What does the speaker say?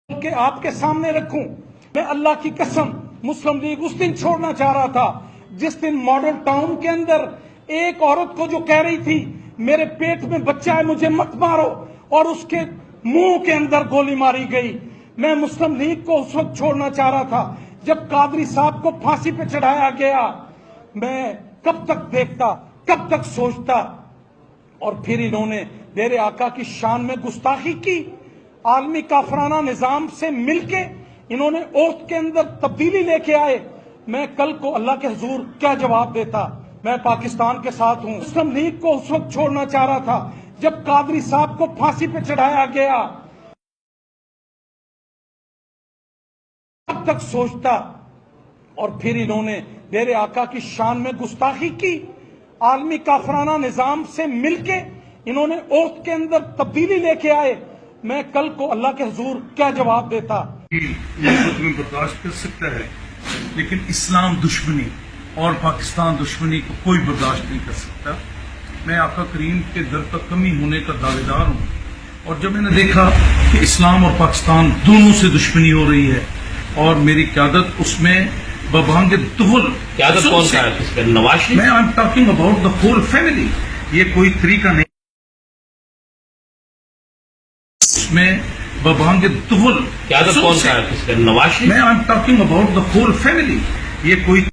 کہ آپ کے سامنے رکھوں. میں اللہ کی قسم مسلم لیگ اس دن چھوڑنا چاہ رہا تھا جس دن ماڈل ٹاؤن کے اندر ایک عورت کو جو کہہ رہی تھی میرے پیٹ میں بچہ ہے مجھے مت مارو، اور اس کے منہ کے اندر گولی ماری گئی. میں مسلم لیگ کو اس وقت چھوڑنا چاہ رہا تھا جب قادری صاحب کو پھانسی پہ چڑھایا گیا. میں کب تک دیکھتا، کب تک سوچتا، اور پھر انہوں نے میرے آقا کی شان میں گستاخی کی. عالمی کافرانہ نظام سے مل کے انہوں نے اوت کے اندر تبدیلی لے کے آئے. میں کل کو اللہ کے حضور کیا جواب دیتا؟ میں پاکستان کے ساتھ ہوں. مسلم لیگ کو اس وقت چھوڑنا چاہ رہا تھا جب قادری صاحب کو پھانسی پہ چڑھایا گیا. کب تک سوچتا، اور پھر انہوں نے میرے آقا کی شان میں گستاخی کی. عالمی کافرانہ نظام سے مل کے انہوں نے اوت کے اندر تبدیلی لے کے آئے. میں کل کو اللہ کے حضور کیا جواب دیتا؟ یہ میں برداشت کر سکتا ہے، لیکن اسلام دشمنی اور پاکستان دشمنی کو کوئی برداشت نہیں کر سکتا. میں آقا کریم کے در پر کمی ہونے کا دعوے دار ہوں، اور جب میں نے دیکھا کہ اسلام اور پاکستان دونوں سے دشمنی ہو رہی ہے اور میری قیادت اس میں ببانگ دغل. قیادت کون سا ہے؟ نواز شریف. میں I am talking about the whole family. یہ کوئی طریقہ نہیں اس میں ببانگ دغل. قیادت کون سا ہے؟ نواز شریف. میں I am talking about the whole family. یہ کوئی